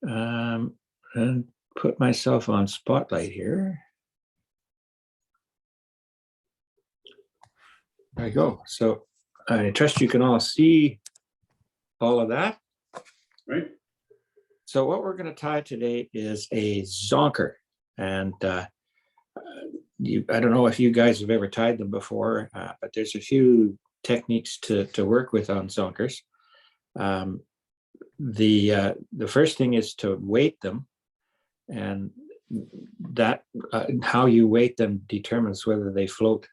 and put myself on spotlight here. There we go. So I trust you can all see all of that. Right. So what we're going to tie today is a zonker. And I don't know if you guys have ever tied them before, but there's a few techniques to work with on zonkers. The first thing is to weight them, and that how you weight them determines whether they float,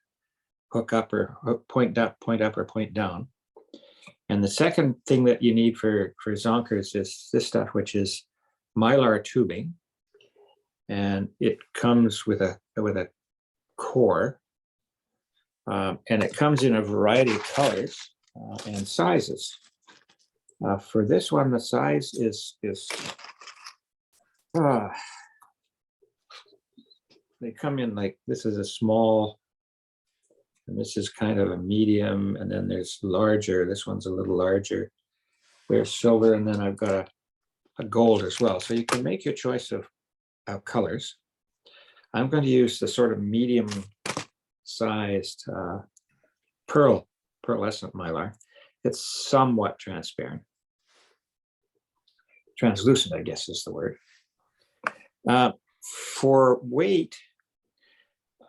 hook up, or point up, or point down. And the second thing that you need for zonkers is this stuff, which is Mylar tubing, and it comes with a core, and it comes in a variety of colors and sizes. For this one, the size is they come in like, this is a small, and this is kind of a medium, and then there's larger. This one's a little larger. There's silver, and then I've got a gold as well. So you can make your choice of colors. I'm going to use the sort of medium sized pearlescent mylar. It's somewhat transparent. Translucent, I guess is the word. For weight,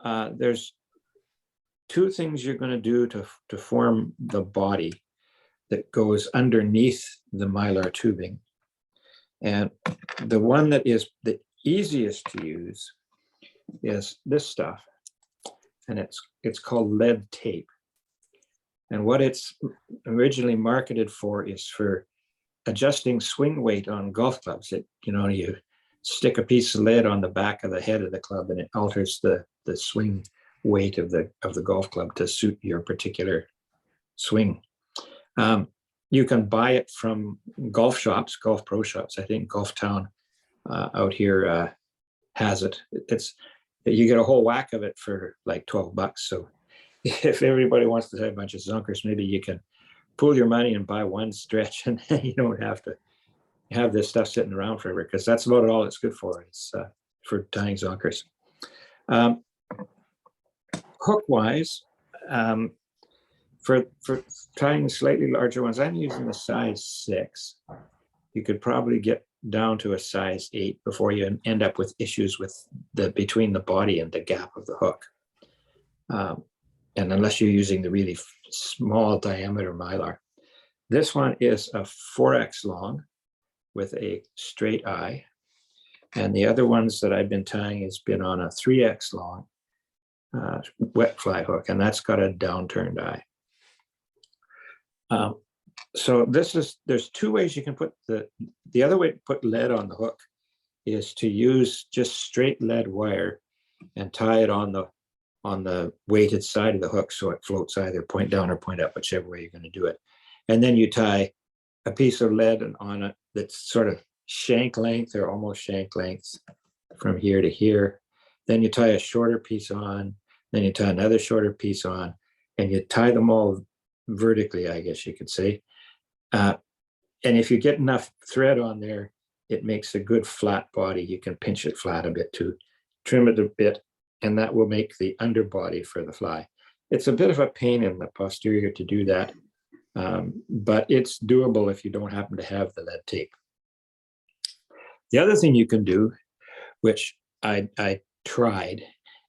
there's two things you're going to do to form the body that goes underneath the mylar tubing. And the one that is the easiest to use is this stuff, and it's called lead tape. And what it's originally marketed for is for adjusting swing weight on golf clubs. You stick a piece of lead on the back of the head of the club, and it alters the swing weight of the golf club to suit your particular swing. You can buy it from golf shops, golf pro shops. I think Golf Town out here has it. You get a whole whack of it for like $12. So if everybody wants to have a bunch of zonkers, maybe you can pool your money and buy one stretch, and then you don't have to have this stuff sitting around forever, because that's about all it's good for. It's for tying zonkers. Hook wise, for tying slightly larger ones, I'm using a size 6. You could probably get down to a size 8 before you end up with issues with between the body and the gap of the hook. And unless you're using the really small diameter mylar. This one is a 4X long with a straight eye. And the other ones that I've been tying has been on a 3X long wet fly hook, and that's got a downturned eye. So there's two ways you can put the other way to put lead on the hook is to use just straight lead wire and tie it on the weighted side of the hook, so it floats either point down or point up, whichever way you're going to do it. And then you tie a piece of lead on it that's sort of shank length or almost shank length from here to here. Then you tie a shorter piece on, then you tie another shorter piece on, and you tie them all vertically, I guess you could say. And if you get enough thread on there, it makes a good flat body. You can pinch it flat a bit to trim it a bit, and that will make the underbody for the fly. It's a bit of a pain in the posterior to do that, but it's doable if you don't happen to have the lead tape. The other thing you can do, which I tried,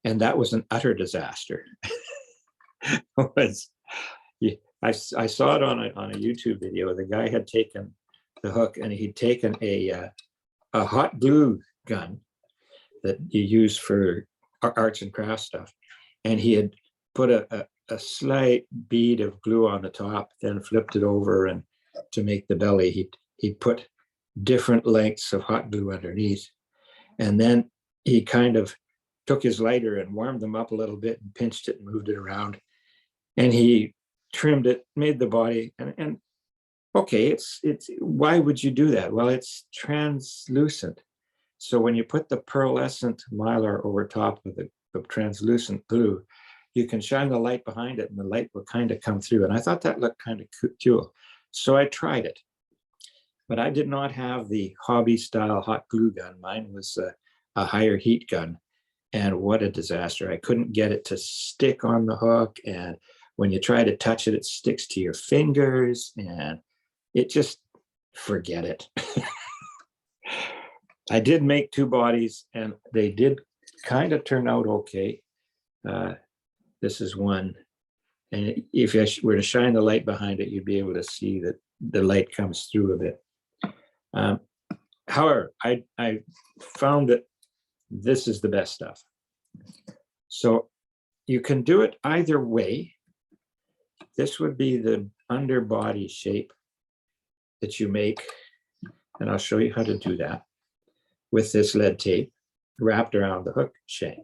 and that was an utter disaster, was I saw it on a YouTube video. The guy had taken the hook and he'd taken a hot glue gun that you use for arts and crafts stuff, and he had put a slight bead of glue on the top, then flipped it over, and to make the belly, he'd put different lengths of hot glue underneath, and then he kind of took his lighter and warmed them up a little bit and pinched it and moved it around, and he trimmed it, made the body, and okay, it's why would you do that? Well, it's translucent. So when you put the pearlescent mylar over top of the translucent glue, you can shine the light behind it and the light will kind of come through. And I thought that looked kind of cool. So I tried it. But I did not have the hobby style hot glue gun. Mine was a higher heat gun. And what a disaster. I couldn't get it to stick on the hook. And when you try to touch it, it sticks to your fingers. And it just, forget it. I did make two bodies and they did kind of turn out okay. This is one. And if I were to shine the light behind it, you'd be able to see that the light comes through a bit. However, I found that this is the best stuff. So you can do it either way. This would be the underbody shape that you make. And I'll show you how to do that with this lead tape wrapped around the hook shank.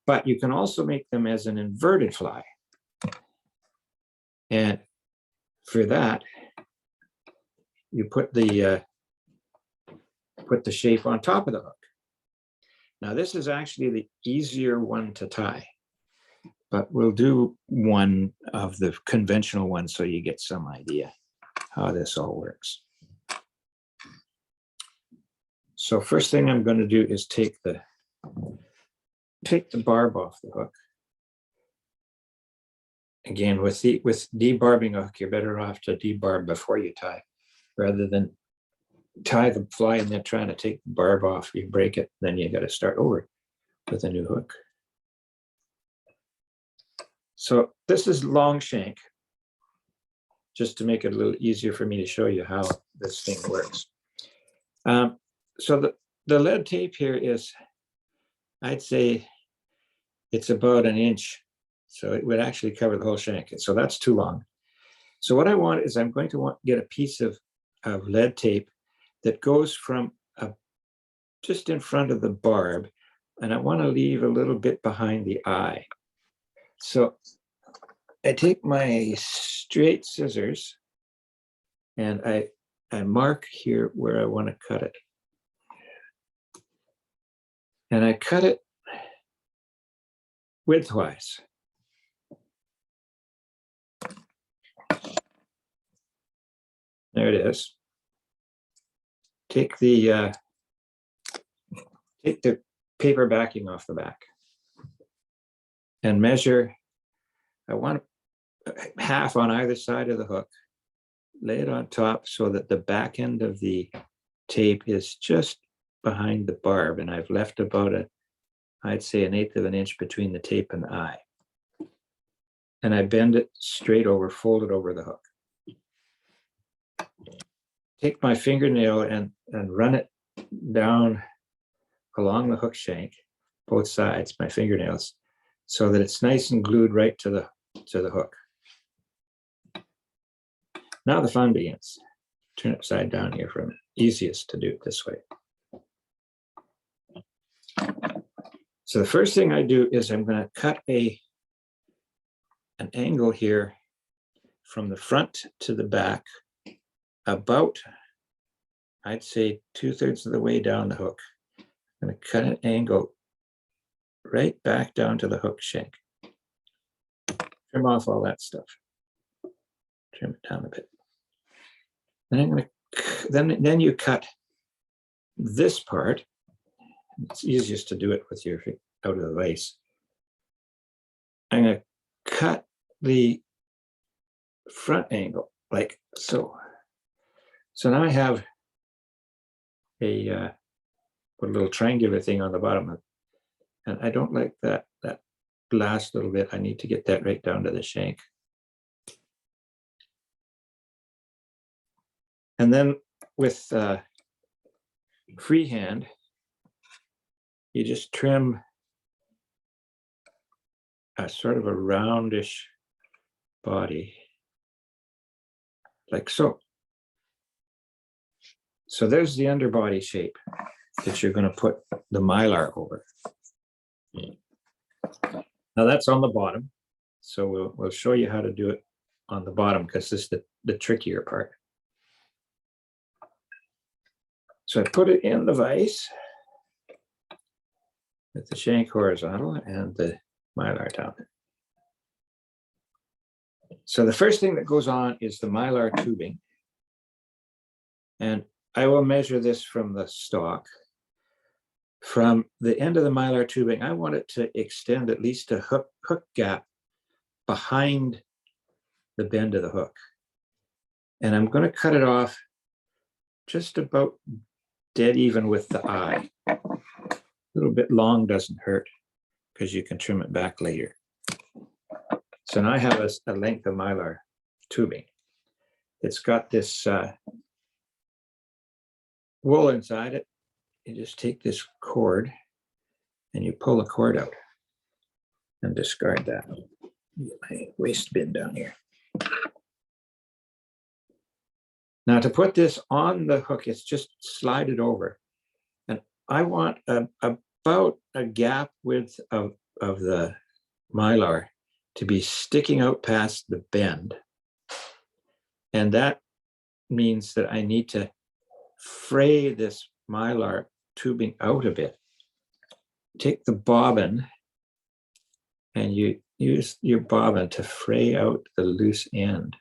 But you can also make them as an inverted fly. And for that, you put the shape on top of the hook. Now this is actually the easier one to tie, but we'll do one of the conventional ones so you get some idea how this all works. So first thing I'm going to do is take the barb off the hook. Again, with debarbing a hook, you're better off to debarb before you tie, rather than tie the fly and then trying to take the barb off. You break it, then you got to start over with a new hook. So this is long shank, just to make it a little easier for me to show you how this thing works. So the lead tape here is, I'd say it's about an inch. So it would actually cover the whole shank. So that's too long. So what I want is I'm going to get a piece of lead tape that goes from just in front of the barb. And I want to leave a little bit behind the eye. So I take my straight scissors and I mark here where I want to cut it. And I cut it widthwise. There it is. Take the paper backing off the back and measure. I want half on either side of the hook. Lay it on top so that the back end of the tape is just behind the barb, and I've left about I'd say 1/8 of an inch between the tape and the eye. And I bend it straight over, fold it over the hook. Take my fingernail and run it down along the hook shank, both sides, my fingernails, so that it's nice and glued right to the hook. Now the fun begins. Turn it upside down here for easiest to do it this way. So the first thing I do is I'm going to cut an angle here from the front to the back, about, I'd say 2/3 of the way down the hook. I'm going to cut an angle right back down to the hook shank. Trim off all that stuff. Trim it down a bit. Then I'm going to, then you cut this part. It's easiest to do it with your out of the vise. I'm going to cut the front angle like so. So now I have a little triangular thing on the bottom, and I don't like that last little bit. I need to get that right down to the shank. And then with freehand, you just trim a sort of a roundish body, like so. So there's the underbody shape that you're going to put the Mylar over. Now that's on the bottom. So we'll show you how to do it on the bottom, because this is the trickier part. So I put it in the vise with the shank horizontal and the Mylar down. So the first thing that goes on is the Mylar tubing. And I will measure this from the stalk. From the end of the Mylar tubing, I want it to extend at least a hook gap behind the bend of the hook. And I'm going to cut it off just about dead even with the eye. A little bit long doesn't hurt because you can trim it back later. So now I have a length of Mylar tubing. It's got this wool inside it. You just take this cord and you pull the cord out and discard that. Get my waste bin down here. Now to put this on the hook, it's just slide it over. And I want about a gap width of the Mylar to be sticking out past the bend. And that means that I need to fray this Mylar tubing out a bit. Take the bobbin and you use your bobbin to fray out the loose end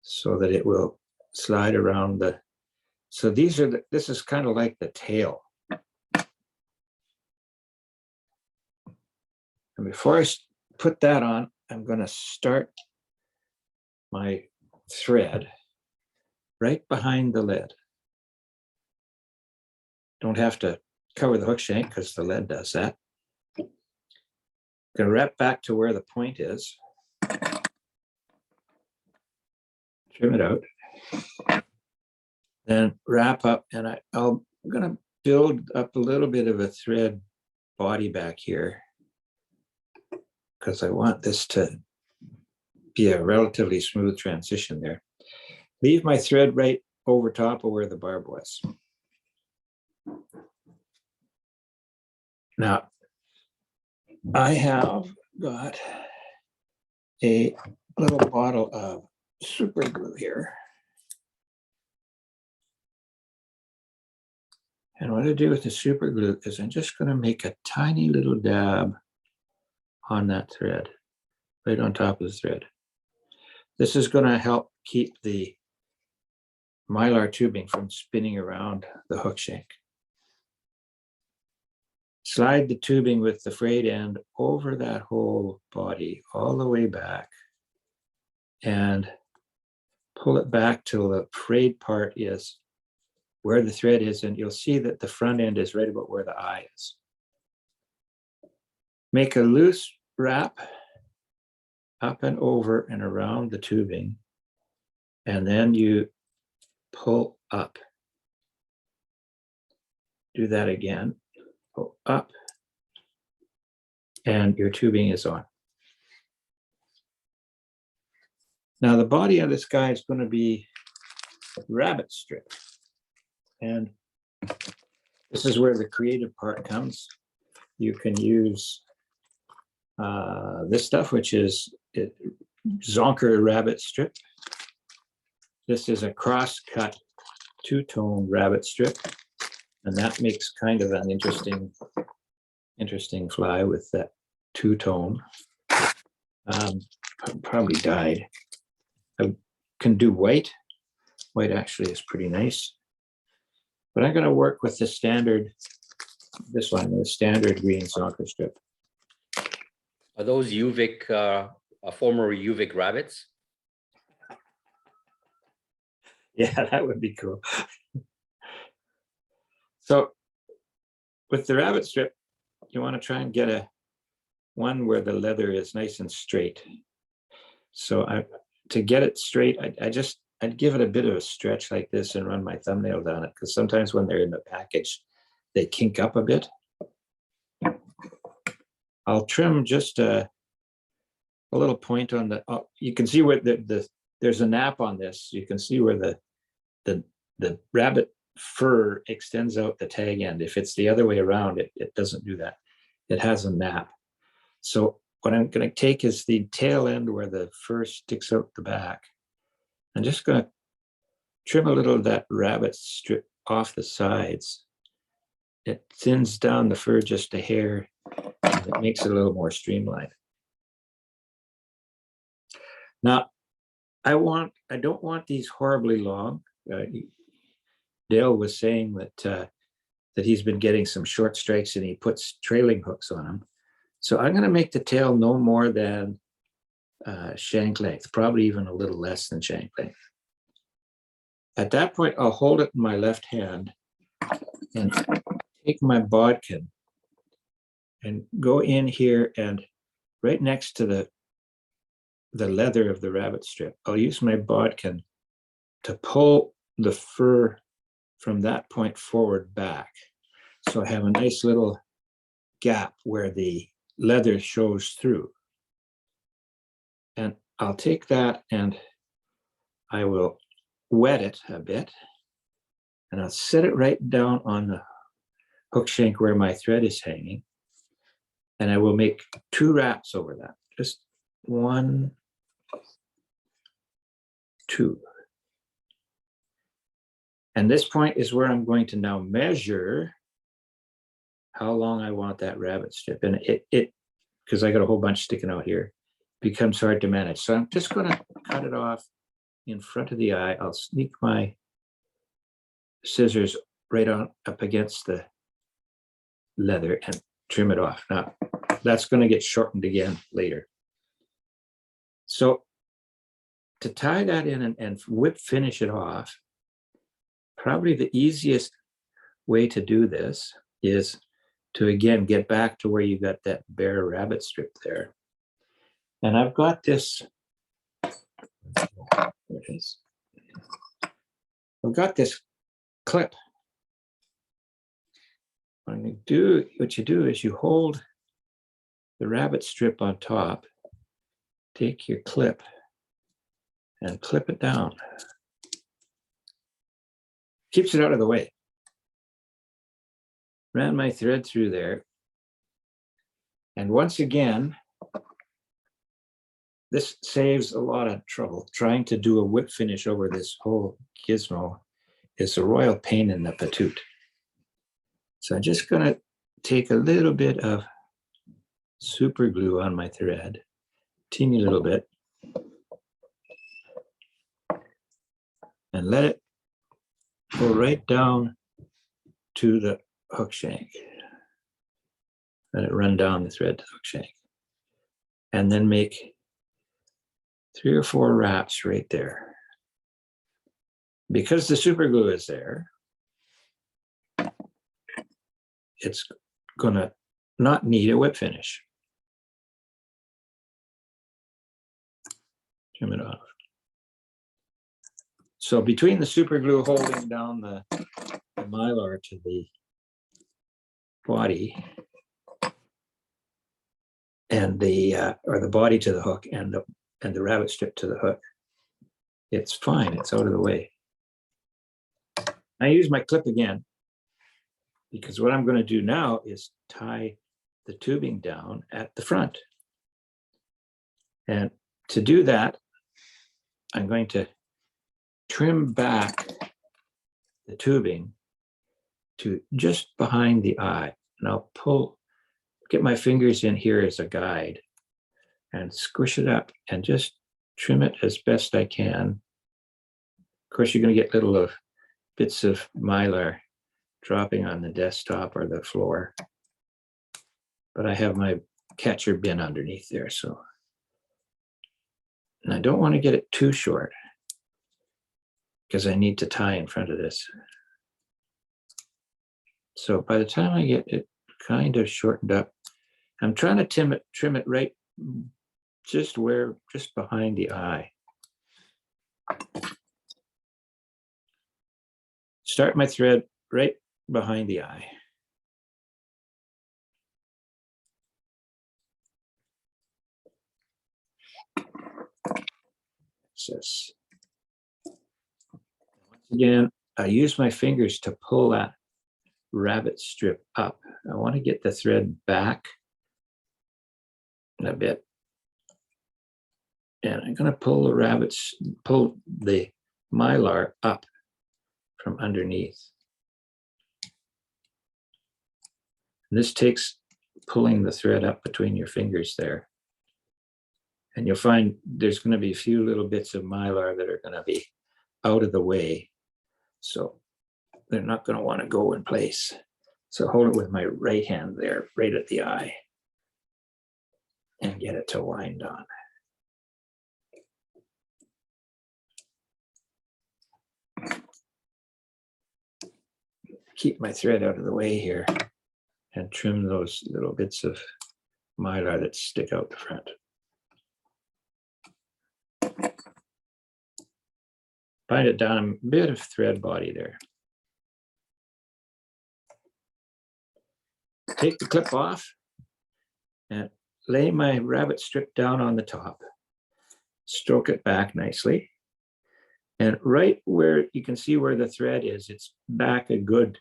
so that it will slide around the, so these are this is kind of like the tail. And before I put that on, I'm going to start my thread right behind the lead. Don't have to cover the hook shank because the lead does that. Going to wrap back to where the point is. Trim it out. Then wrap up, and I'm going to build up a little bit of a thread body back here because I want this to be a relatively smooth transition there. Leave my thread right over top of where the barb was. Now, I have got a little bottle of super glue here. And what I do with the super glue is I'm just going to make a tiny little dab on that thread, right on top of the thread. This is going to help keep the Mylar tubing from spinning around the hook shank. Slide the tubing with the frayed end over that whole body all the way back and pull it back till the frayed part is where the thread is, and you'll see that the front end is right about where the eye is. Make a loose wrap up and over and around the tubing, and then you pull up. Do that again. Pull up, and your tubing is on. Now the body of this guy is going to be rabbit strip, and this is where the creative part comes. You can use this stuff, which is Zonker rabbit strip. This is a cross-cut two-tone rabbit strip, and that makes kind of an interesting fly with that two-tone. Probably dyed. I can do white. White actually is pretty nice. But I'm going to work with the standard, this one, the standard green Zonker strip. Are those UVic, former UVic rabbits? Yeah, that would be cool. So with the rabbit strip, you want to try and get one where the leather is nice and straight. So to get it straight, I'd give it a bit of a stretch like this and run my thumbnail down it, because sometimes when they're in the package, they kink up a bit. I'll trim just a little point on the, you can see where there's a nap on this. You can see where the rabbit fur extends out the tag end. If it's the other way around, it doesn't do that. It has a nap. So what I'm going to take is the tail end where the fur sticks out the back. I'm just going to trim a little of that rabbit strip off the sides. It thins down the fur just a hair, and it makes it a little more streamlined. Now, I don't want these horribly long. Dale was saying that that he's been getting some short strikes and he puts trailing hooks on them. So I'm going to make the tail no more than shank length, probably even a little less than shank length. At that point, I'll hold it in my left hand and take my bodkin and go in here and right next to the leather of the rabbit strip, I'll use my bodkin to pull the fur from that point forward back. So I have a nice little gap where the leather shows through. And I'll take that and I will wet it a bit and I'll set it right down on the hook shank where my thread is hanging. And I will make 2 wraps over that. Just 1, 2. And this point is where I'm going to now measure how long I want that rabbit strip. And it because I got a whole bunch sticking out here, becomes hard to manage. So I'm just going to cut it off in front of the eye. I'll sneak my scissors right on up against the leather and trim it off. Now, that's going to get shortened again later. So to tie that in and whip finish it off, probably the easiest way to do this is to, again, get back to where you got that bare rabbit strip there. And I've got this, there it is. I've got this clip. What you do is you hold the rabbit strip on top, take your clip and clip it down. Keeps it out of the way. Ran my thread through there. And once again, this saves a lot of trouble. Trying to do a whip finish over this whole gizmo is a royal pain in the patoot. So I'm just gonna take a little bit of super glue on my thread, teeny little bit, and let it go right down to the hook shank. Let it run down the thread to the hook shank. And then make 3 or 4 wraps right there. Because the super glue is there, it's gonna not need a whip finish. Trim it off. So between the super glue holding down the mylar to the body and the or the body to the hook and the rabbit strip to the hook, it's fine. It's out of the way. I use my clip again because what I'm going to do now is tie the tubing down at the front. And to do that, I'm going to trim back the tubing to just behind the eye. And I'll get my fingers in here as a guide and squish it up and just trim it as best I can. Of course, you're going to get little bits of mylar dropping on the desktop or the floor. But I have my catcher bin underneath there, so. And I don't want to get it too short because I need to tie in front of this. So by the time I get it kind of shortened up, I'm trying to trim it right just behind the eye. Start my thread right behind the eye. Once again, I use my fingers to pull that rabbit strip up. I want to get the thread back a bit. And I'm going to pull the mylar up from underneath. And this takes pulling the thread up between your fingers there. And you'll find there's going to be a few little bits of mylar that are going to be out of the way. So they're not going to want to go in place. So hold it with my right hand there, right at the eye, and get it to wind on. Keep my thread out of the way here and trim those little bits of mylar that stick out the front. Bind it down, a bit of thread body there. Take the clip off and lay my rabbit strip down on the top. Stroke it back nicely. And right where you can see where the thread is, it's back a good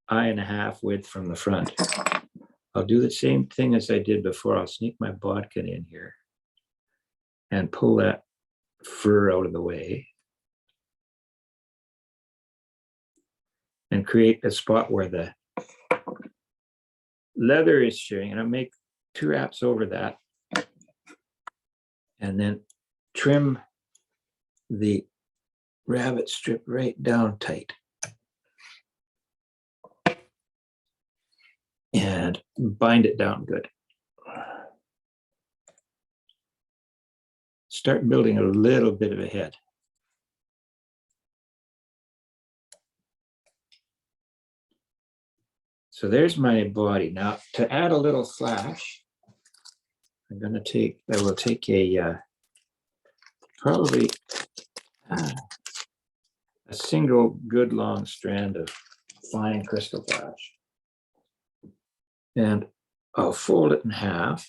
1.5 width from the front. I'll do the same thing as I did before. I'll sneak my bodkin in here and pull that fur out of the way and create a spot where the leather is showing, and I'll make 2 wraps over that and then trim the rabbit strip right down tight and bind it down good. Start building a little bit of a head. So there's my body. Now to add a little flash, I will take a probably a single good long strand of fine crystal flash. And I'll fold it in half.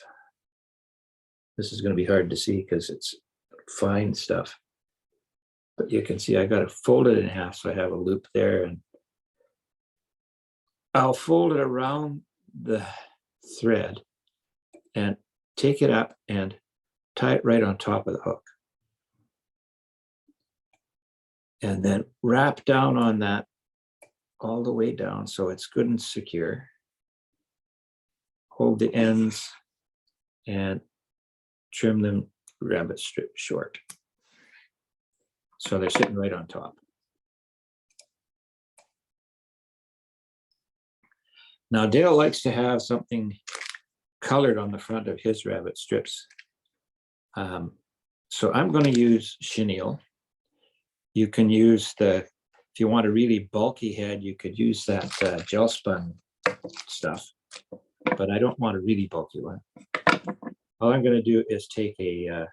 This is going to be hard to see because it's fine stuff. But you can see I got it folded in half, so I have a loop there. And I'll fold it around the thread and take it up and tie it right on top of the hook. And then wrap down on that all the way down so it's good and secure. Hold the ends and trim them rabbit strip short. So they're sitting right on top. Now Dale likes to have something colored on the front of his rabbit strips. So I'm going to use chenille. You can use if you want a really bulky head, you could use that gel spun stuff, but I don't want a really bulky one. All I'm going to do is take a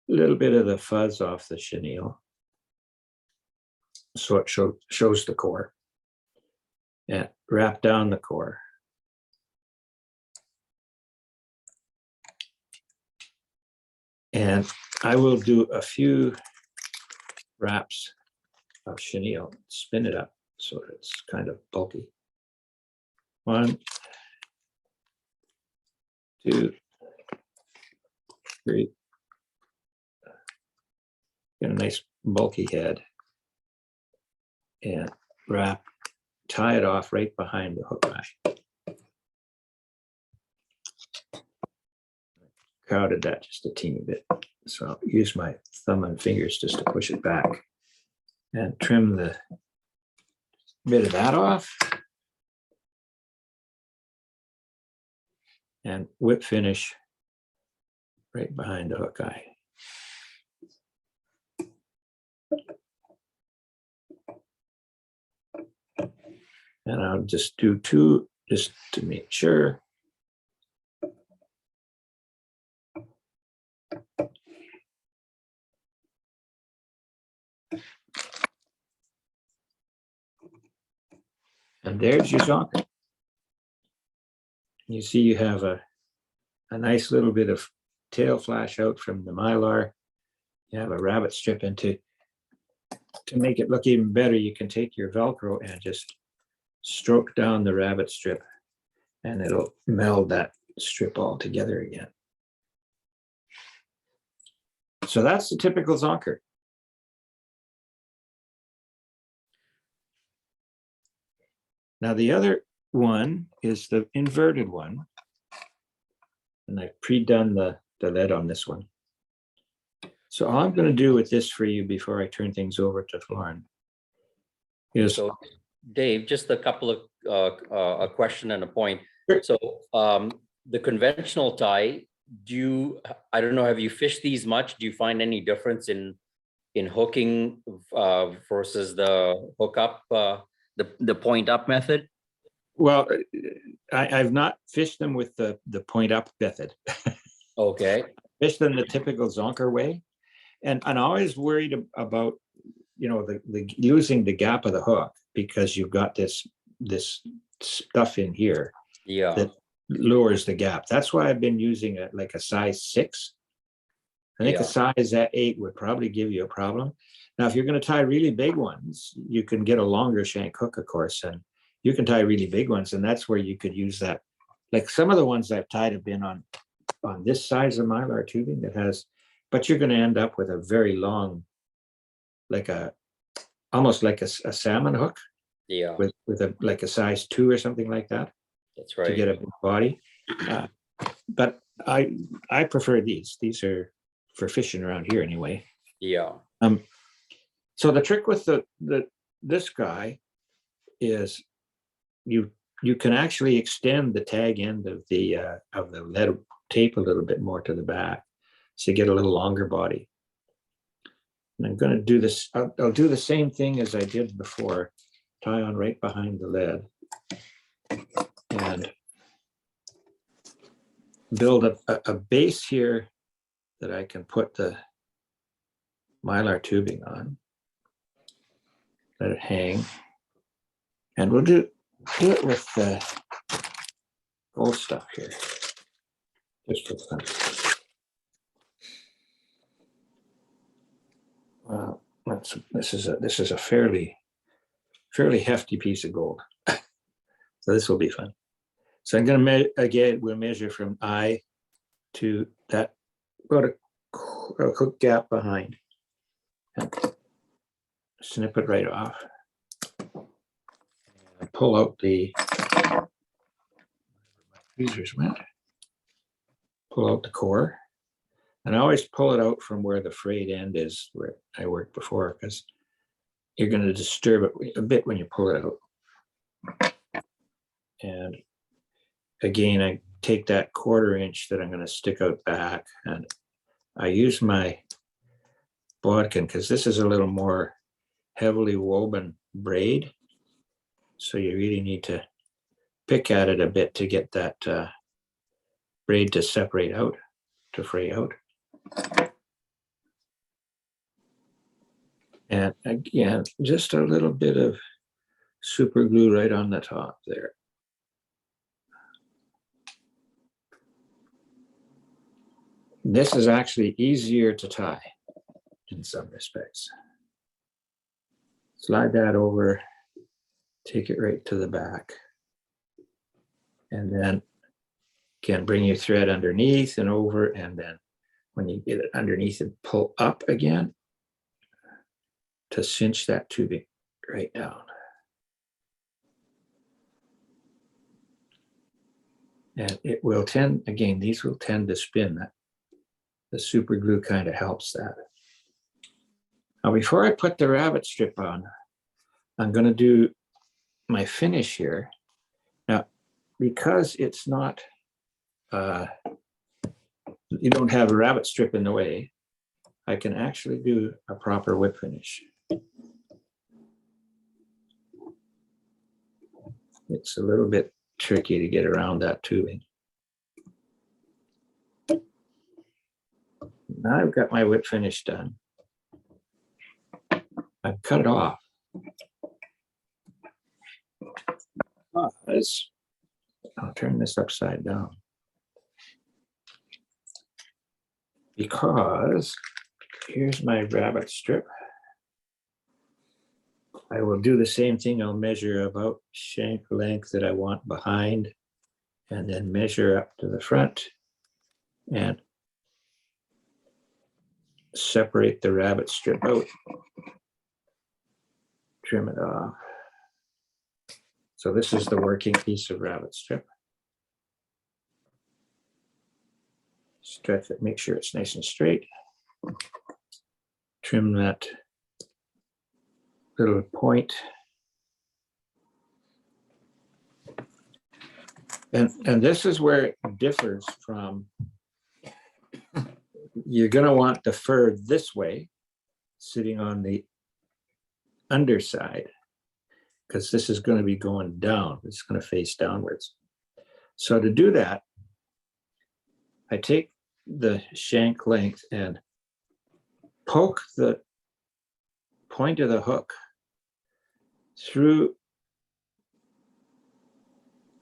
little bit of the fuzz off the chenille so it shows the core, and wrap down the core. And I will do a few wraps of chenille, spin it up so it's kind of bulky. 1, 2, 3. Get a nice bulky head and tie it off right behind the hook eye. Crowded that just a teeny bit. So I'll use my thumb and fingers just to push it back and trim the bit of that off. And whip finish right behind the hook eye. And I'll just do 2 just to make sure. And there's your zonker. You see you have a nice little bit of tail flash out from the mylar. You have a rabbit strip, and to make it look even better, you can take your Velcro and just stroke down the rabbit strip, and it'll meld that strip all together again. So that's the typical zonker. Now the other one is the inverted one, and I've pre-done the lead on this one. So all I'm going to do with this for you before I turn things over to Florin is, So Dave, just a couple of, a question and a point. Sure. So the conventional tie, I don't know, have you fished these much? Do you find any difference in hooking versus the hook up, the point up method? well, I've not fished them with the point up method. Okay. Fished them the typical Zonker way. And I'm always worried about, you know, the losing the gap of the hook, because you've got this stuff in here Yeah. that lowers the gap. That's why I've been using like a size 6. I think a size at 8 would probably give you a problem. Now, if you're going to tie really big ones, you can get a longer shank hook, of course, and you can tie really big ones, and that's where you could use that. Like some of the ones I've tied have been on this size of Mylar tubing that has, but you're going to end up with a very long, like almost like a salmon hook. Yeah. With a like a size 2 or something like that. That's right. To get a big body. But I prefer these. These are for fishing around here anyway. Yeah. So the trick with this guy is you can actually extend the tag end of the lead tape a little bit more to the back, so you get a little longer body. And I'm going to do this. I'll do the same thing as I did before. Tie on right behind the lead and build a base here that I can put the Mylar tubing on. Let it hang. And we'll do it with the gold stuff here. Just for fun. Well, this is a fairly hefty piece of gold. So this will be fun. So I'm going to we'll measure from eye to that, about a hook gap behind, and snip it right off. And pull out the tweezers went. Pull out the core, and I always pull it out from where the frayed end is, where I worked before, because you're going to disturb it a bit when you pull it out. And again, I take that 1/4 inch that I'm going to stick out back, and I use my bodkin because this is a little more heavily woven braid. So you really need to pick at it a bit to get that braid to separate out, to fray out. And again, just a little bit of super glue right on the top there. This is actually easier to tie in some respects. Slide that over, take it right to the back. And then again, bring your thread underneath and over, and then when you get it underneath and pull up again to cinch that tubing right down. And it will tend, again, these will tend to spin. That the super glue kind of helps that. Now, before I put the rabbit strip on, I'm going to do my finish here. Now, because it's not, you don't have a rabbit strip in the way, I can actually do a proper whip finish. It's a little bit tricky to get around that tubing. Now I've got my whip finish done. I've cut it off. I'll turn this upside down. Because here's my rabbit strip. I will do the same thing. I'll measure about shank length that I want behind, and then measure up to the front and separate the rabbit strip out. Trim it off. So this is the working piece of rabbit strip. Stretch it, make sure it's nice and straight. Trim that little point And this is where it differs from, you're gonna want the fur this way, sitting on the underside, because this is gonna be going down. It's gonna face downwards. So to do that, I take the shank length and poke the point of the hook through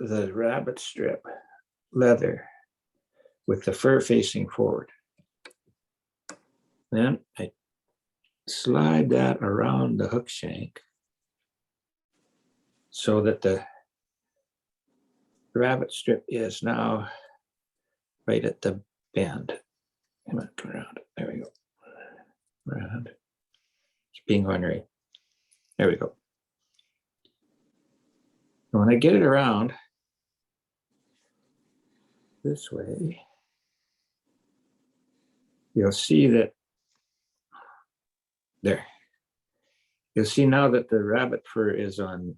the rabbit strip leather with the fur facing forward. Then I slide that around the hook shank so that the rabbit strip is now right at the bend. Come on, turn around. There we go. Around. It's being ornery. There we go. And when I get it around this way, you'll see that there. You'll see now that the rabbit fur is on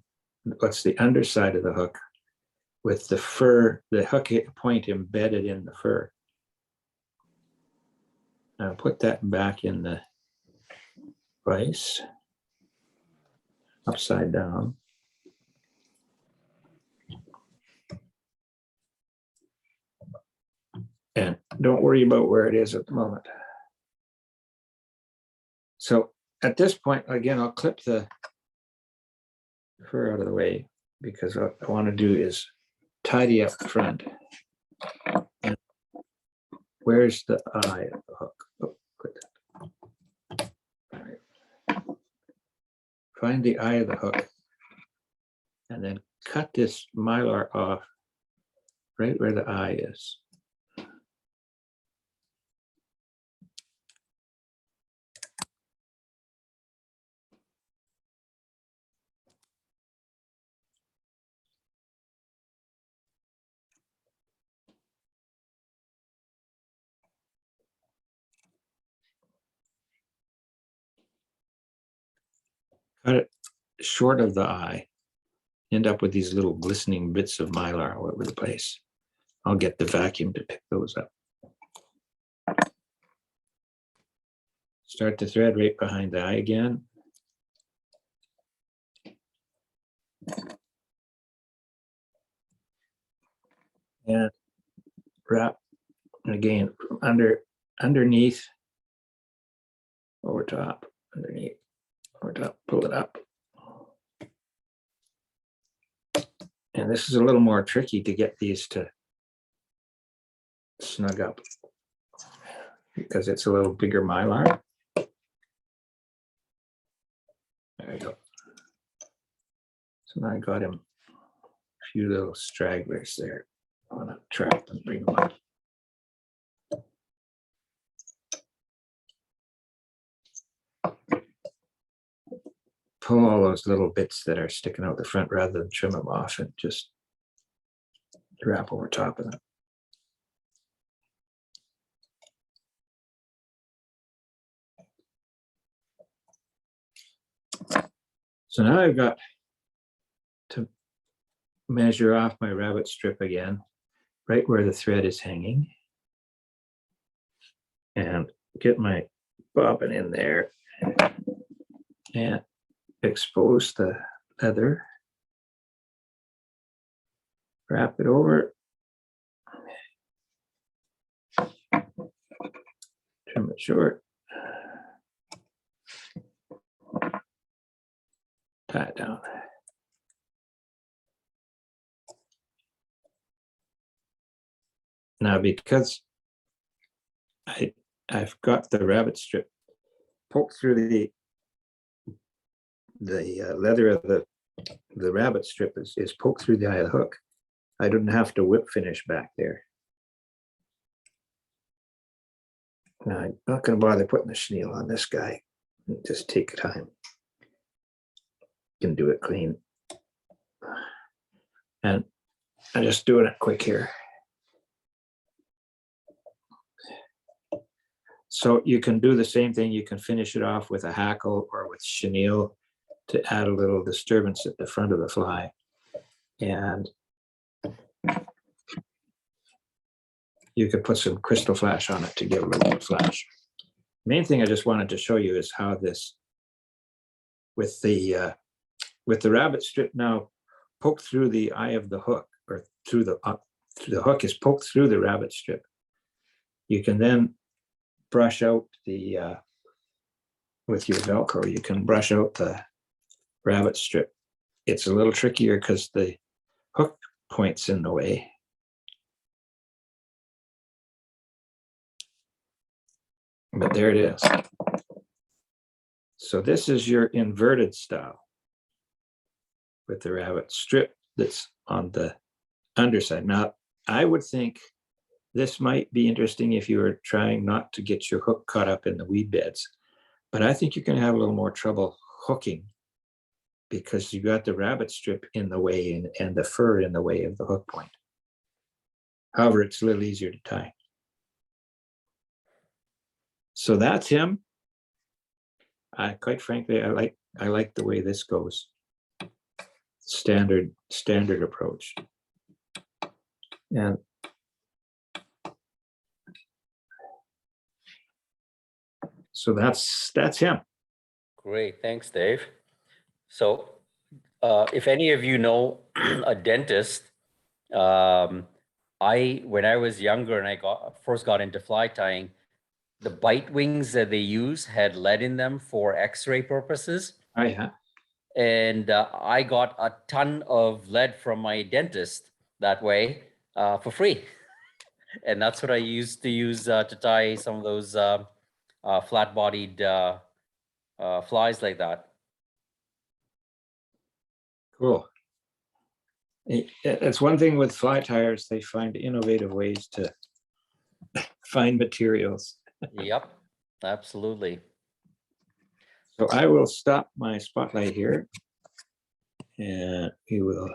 what's the underside of the hook with the fur, the hook point embedded in the fur. Now put that back in the vise, upside down. And don't worry about where it is at the moment. So at this point, again, I'll clip the fur out of the way because what I want to do is tidy up the front. And where's the eye of the hook? Oh, quit that. All right. Find the eye of the hook and then cut this mylar off right where the eye is. Cut it short of the eye. End up with these little glistening bits of mylar all over the place. I'll get the vacuum to pick those up. Start the thread right behind the eye again. And wrap, and again, underneath, over top, underneath, over top, pull it up. And this is a little more tricky to get these to snug up because it's a little bigger mylar. There you go. So now I got him a few little stragglers there. I want to trap and bring them up. Pull all those little bits that are sticking out the front rather than trim them off and just wrap over top of them. So now I've got to measure off my rabbit strip again, right where the thread is hanging, and get my bobbin in there and expose the leather, wrap it over, trim it short, tie it down. Now, because I've got the rabbit strip poked through the leather of the rabbit strip is poked through the eye of the hook, I didn't have to whip finish back there. Now, I'm not going to bother putting the chenille on this guy. Just take time. You can do it clean. And I'm just doing it quick here. So you can do the same thing. You can finish it off with a hackle or with chenille to add a little disturbance at the front of the fly. And you could put some crystal flash on it to give a little more flash. Main thing I just wanted to show you is how this, with the rabbit strip now poked through the eye of the hook, or through the hook is poked through the rabbit strip. You can then brush out the with your Velcro. You can brush out the rabbit strip. It's a little trickier because the hook point's in the way. But there it is. So this is your inverted style with the rabbit strip that's on the underside. Now, I would think this might be interesting if you were trying not to get your hook caught up in the weed beds, but I think you're going to have a little more trouble hooking because you got the rabbit strip in the way and the fur in the way of the hook point. However, it's a little easier to tie. So that's him. Quite frankly, I like the way this goes. Standard approach. And so that's him. Great, thanks, Dave. So if any of you know a dentist, when I was younger and I first got into fly tying, the bite wings that they use had lead in them for X-ray purposes. Oh, yeah. And I got a ton of lead from my dentist that way for free. And that's what I used to use to tie some of those flat-bodied flies like that. Cool. It's one thing with fly tires, they find innovative ways to find materials. Yep, absolutely. So I will stop my spotlight here and we will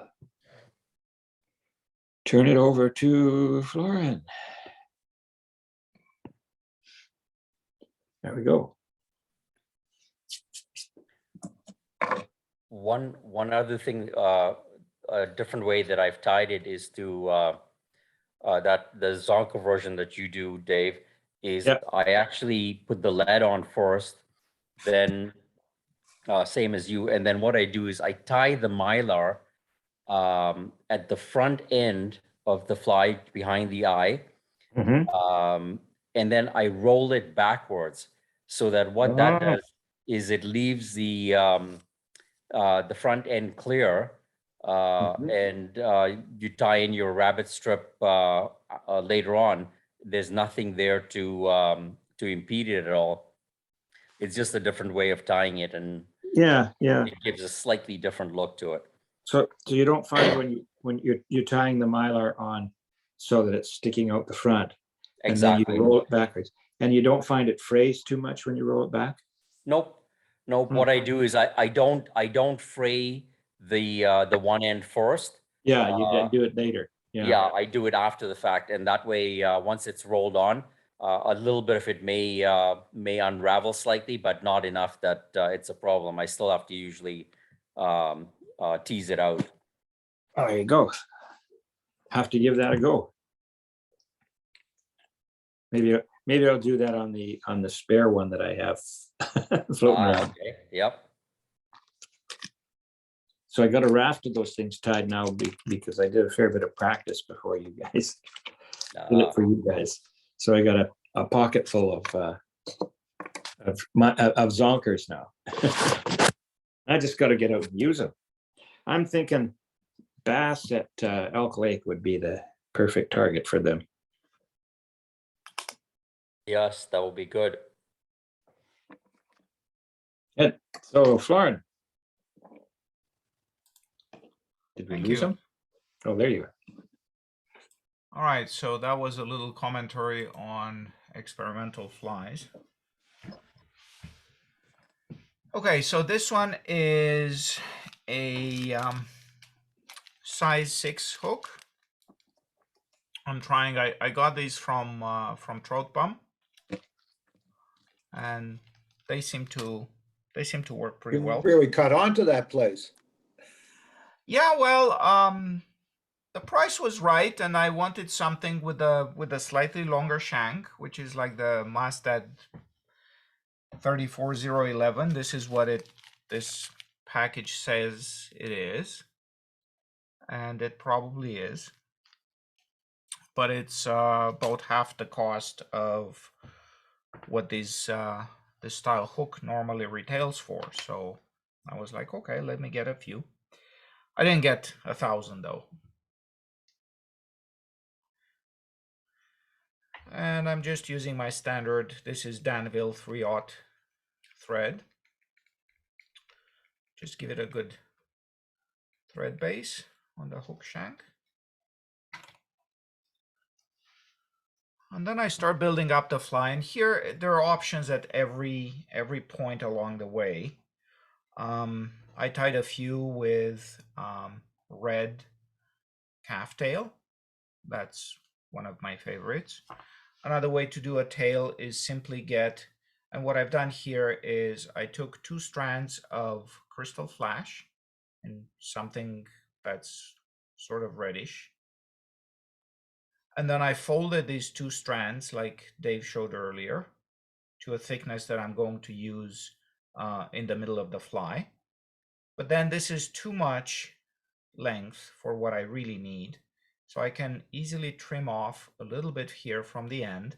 turn it over to Florin. There we go. One other thing, a different way that I've tied it is to that the Zonker version that you do, Dave, is Yep. I actually put the lead on first, then same as you, and then what I do is I tie the Mylar at the front end of the fly behind the eye, and then I roll it backwards so that what that does is it leaves the front end clear, and you tie in your rabbit strip later on. There's nothing there to impede it at all. It's just a different way of tying it, and Yeah. it gives a slightly different look to it. So you don't find when you're tying the Mylar on so that it's sticking out the front, Exactly. and then you roll it backwards, and you don't find it frays too much when you roll it back? Nope. What I do is I don't fray the one end first. Yeah, you do it later. Yeah, I do it after the fact, and that way, once it's rolled on, a little bit of it may unravel slightly, but not enough that it's a problem. I still have to usually tease it out. Oh, there you go. Have to give that a go. Maybe I'll do that on the spare one that I have floating around. Okay. Yep. So I got a raft of those things tied now because I did a fair bit of practice before you guys. Did it for you guys. So I got a pocket full of Zonkers now. I just got to get out and use them. I'm thinking bass at Elk Lake would be the perfect target for them. Yes, that will be good. Good. So Florin, did we lose him? Oh, there you are. All right, so that was a little commentary on experimental flies. Okay, so this one is a size 6 hook. I'm trying. I got these from Trout Bum, and they seem to work pretty well. Really cut onto that place. Yeah, well, the price was right, and I wanted something with a slightly longer shank, which is like the Mastad 34011. This is what this package says it is, and it probably is, but it's about half the cost of what this style hook normally retails for. So I was like, okay, let me get a few. I didn't get 1,000 though. And I'm just using my standard, this is Danville 3/0 thread. Just give it a good thread base on the hook shank. And then I start building up the fly. And here there are options at every point along the way. I tied a few with red calf tail. That's one of my favorites. Another way to do a tail is simply get, and what I've done here is I took 2 strands of crystal flash and something that's sort of reddish. And then I folded these 2 strands like Dave showed earlier to a thickness that I'm going to use in the middle of the fly. But then this is too much length for what I really need. So I can easily trim off a little bit here from the end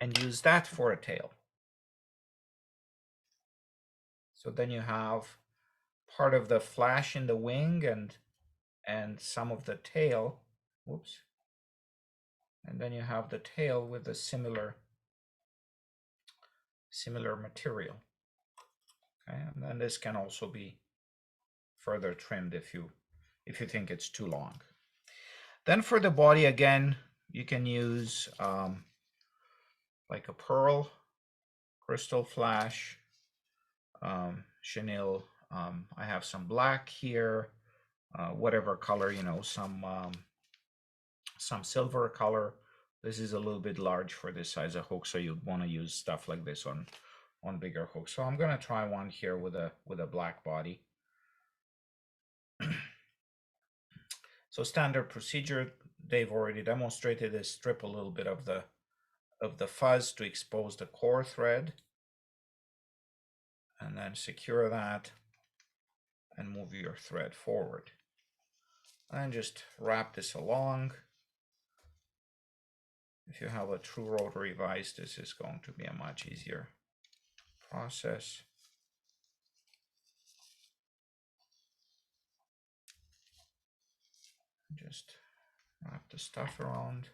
and use that for a tail. So then you have part of the flash in the wing and some of the tail. Whoops. And then you have the tail with a similar material. Okay, and then this can also be further trimmed if you think it's too long. Then for the body, again, you can use like a pearl, crystal flash, chenille. I have some black here, whatever color, you know, some silver color. This is a little bit large for this size of hook, so you'd want to use stuff like this on bigger hooks. So I'm going to try one here with a black body. So standard procedure, Dave already demonstrated, is strip a little bit of the fuzz to expose the core thread, and then secure that and move your thread forward. And just wrap this along. If you have a true rotary vise, this is going to be a much easier process. Just wrap the stuff around.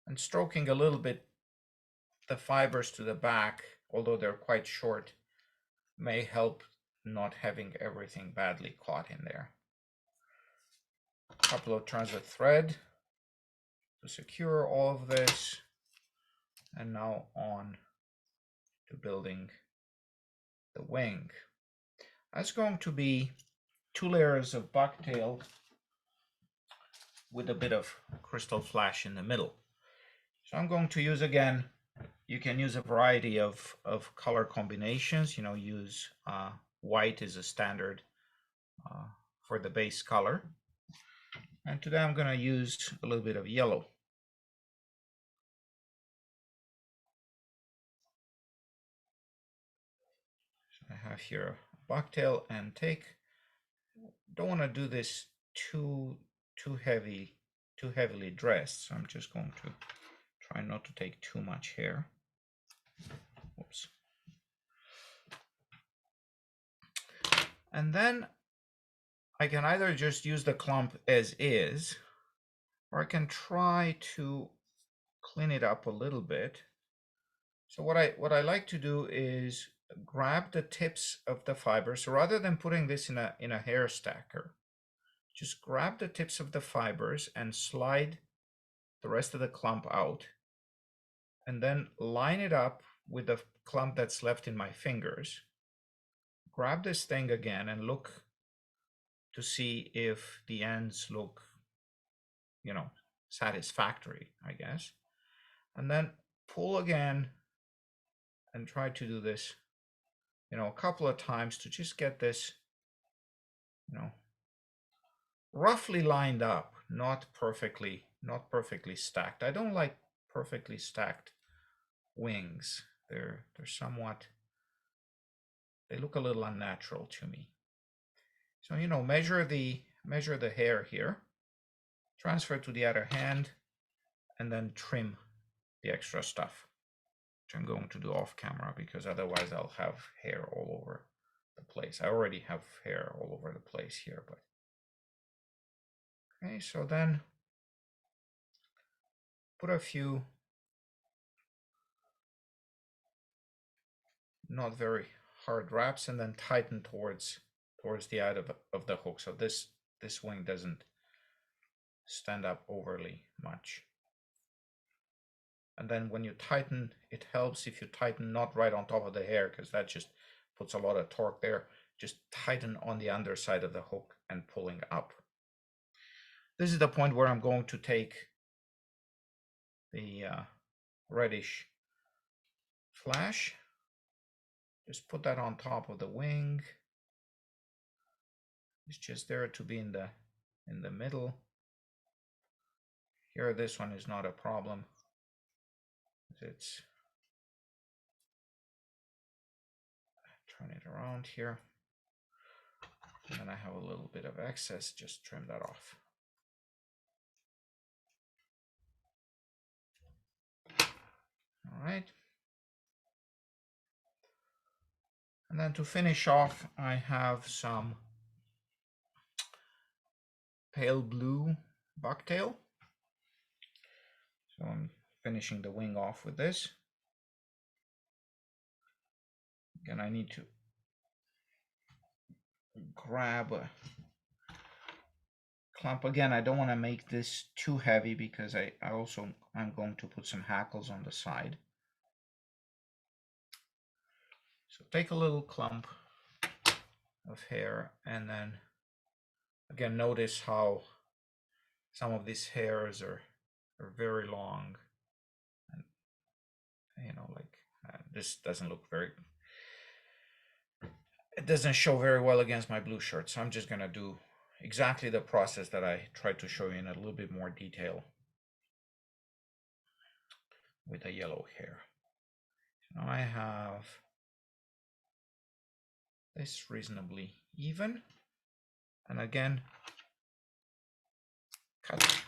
And stroking a little bit the fibers to the back, although they're quite short, may help not having everything badly caught in there. A couple of turns of thread to secure all of this. And now on to building the wing. That's going to be 2 layers of bucktail with a bit of crystal flash in the middle. So I'm going to use, again, you can use a variety of color combinations. You know, use white is a standard for the base color. And today I'm going to use a little bit of yellow. So I have here a bucktail, and don't want to do this too heavily dressed. So I'm just going to try not to take too much hair. Whoops. And then I can either just use the clump as is, or I can try to clean it up a little bit. So what I like to do is grab the tips of the fibers. So rather than putting this in a hair stacker, just grab the tips of the fibers and slide the rest of the clump out, and then line it up with the clump that's left in my fingers. Grab this thing again and look to see if the ends look, you know, satisfactory, I guess. And then pull again and try to do this you know, a couple of times to just get this, you know, roughly lined up, not perfectly stacked. I don't like perfectly stacked wings. They're somewhat, they look a little unnatural to me. So, you know, measure the hair here, transfer to the other hand, and then trim the extra stuff, which I'm going to do off camera because otherwise I'll have hair all over the place. I already have hair all over the place here, but okay, so then put a few not very hard wraps and then tighten towards the end of the hook. So this wing doesn't stand up overly much. And then when you tighten, it helps if you tighten not right on top of the hair, because that just puts a lot of torque there. Just tighten on the underside of the hook and pulling up. This is the point where I'm going to take the reddish flash. Just put that on top of the wing. It's just there to be in the middle. Here, this one is not a problem. It's turn it around here. And then I have a little bit of excess, just trim that off. All right. And then to finish off, I have some pale blue bucktail. So I'm finishing the wing off with this. Again, I need to grab a clump. Again, I don't want to make this too heavy because I'm going to put some hackles on the side. So take a little clump of hair and then again notice how some of these hairs are very long, and you know, like this doesn't look very, it doesn't show very well against my blue shirt, so I'm just gonna do exactly the process that I tried to show you in a little bit more detail with the yellow hair. Now I have this reasonably even, and again cut.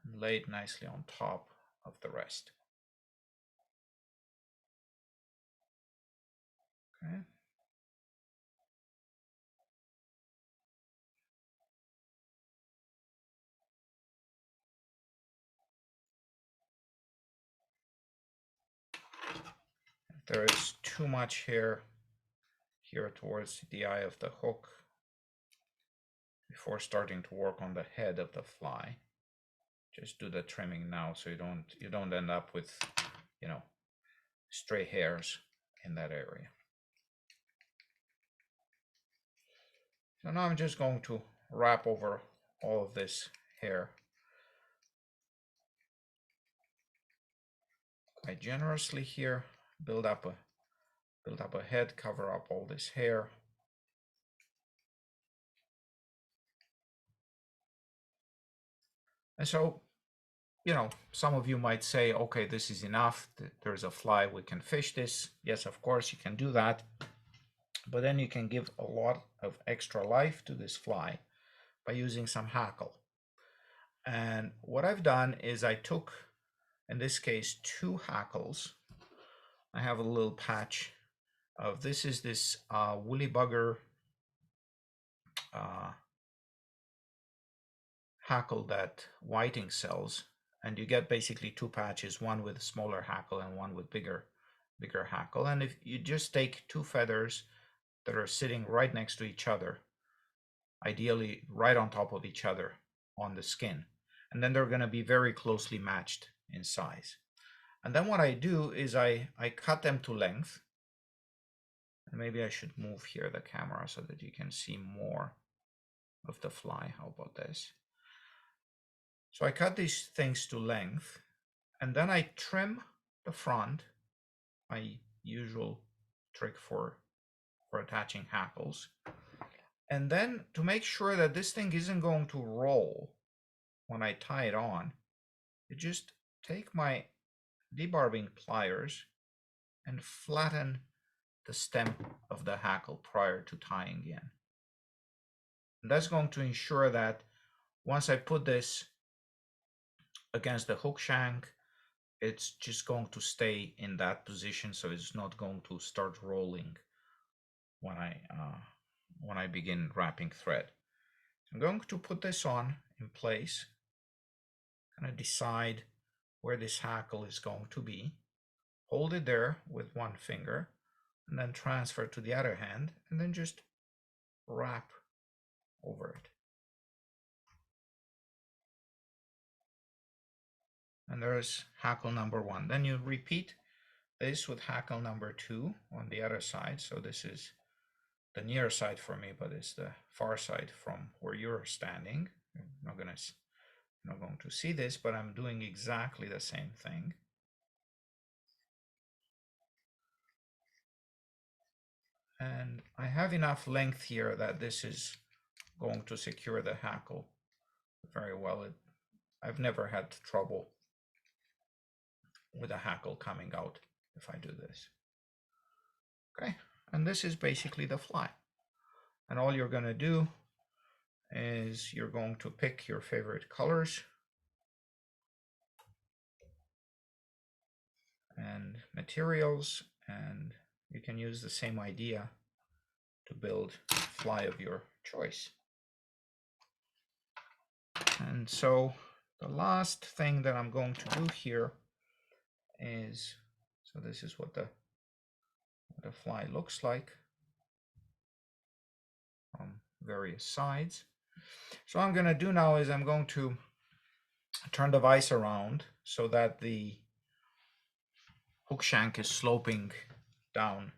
And lay it nicely on top of the rest. Okay. If there is too much hair here towards the eye of the hook before starting to work on the head of the fly, just do the trimming now so you don't end up with, you know, stray hairs in that area. So now I'm just going to wrap over all of this hair quite generously here, build up a head, cover up all this hair. And so, you know, some of you might say, okay, this is enough. There's a fly, we can fish this. Yes, of course, you can do that. But then you can give a lot of extra life to this fly by using some hackle. And what I've done is I took, in this case, 2 hackles. I have a little patch of this woolly bugger hackle that whiting sells, and you get basically 2 patches, one with smaller hackle and one with bigger hackle. And if you just take 2 feathers that are sitting right next to each other, ideally right on top of each other on the skin, and then they're going to be very closely matched in size. And then what I do is I cut them to length, and maybe I should move here the camera so that you can see more of the fly. How about this? So I cut these things to length, and then I trim the front, my usual trick for attaching hackles. And then to make sure that this thing isn't going to roll when I tie it on, I just take my debarbing pliers and flatten the stem of the hackle prior to tying in. And that's going to ensure that once I put this against the hook shank, it's just going to stay in that position, so it's not going to start rolling when I begin wrapping thread. I'm going to put this on in place, kind of decide where this hackle is going to be, hold it there with one finger, and then transfer to the other hand, and then just wrap over it. And there's hackle number 1. Then you repeat this with hackle number 2 on the other side. So this is the near side for me, but it's the far side from where you're standing. I'm not going to see this, but I'm doing exactly the same thing. And I have enough length here that this is going to secure the hackle very well. I've never had trouble with a hackle coming out if I do this. Okay, and this is basically the fly. And all you're going to do is you're going to pick your favorite colors and materials, and you can use the same idea to build a fly of your choice. And so the last thing that I'm going to do here is, so this is what the fly looks like from various sides. So what I'm going to do now is I'm going to turn the vise around so that the hook shank is sloping down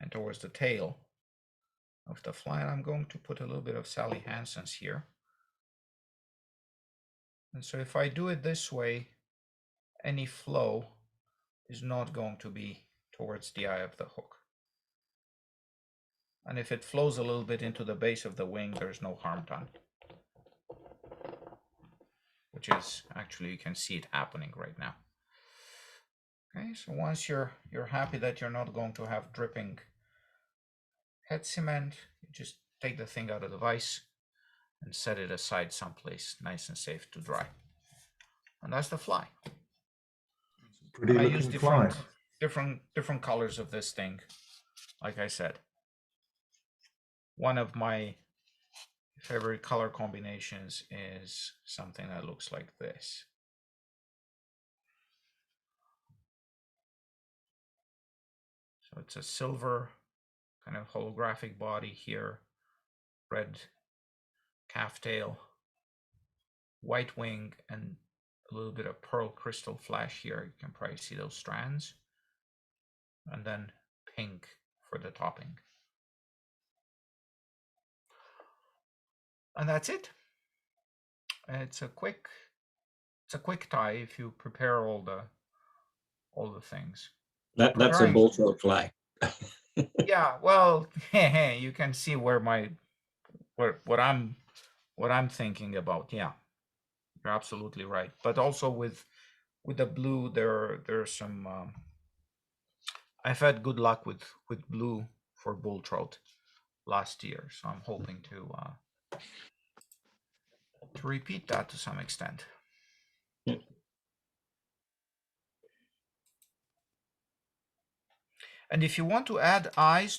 and towards the tail of the fly. And I'm going to put a little bit of Sally Hansen's here. And so if I do it this way, any flow is not going to be towards the eye of the hook. And if it flows a little bit into the base of the wing, there's no harm done. Which is actually, you can see it happening right now. Okay, so once you're happy that you're not going to have dripping head cement, you just take the thing out of the vise and set it aside someplace nice and safe to dry. And that's the fly. Pretty I looking use fly. different colors of this thing. Like I said, one of my favorite color combinations is something that looks like this. So it's a silver kind of holographic body here, red calf tail, white wing, and a little bit of pearl crystal flash here. You can probably see those strands. And then pink for the topping. And that's it. It's a quick tie if you prepare all the things. That's a bull throat fly. Yeah, well, you can see where what I'm thinking about. Yeah, you're absolutely right. But also with the blue, there's some. I've had good luck with blue for bull trout last year, so I'm hoping to repeat that to some extent. Yeah. And if you want to add eyes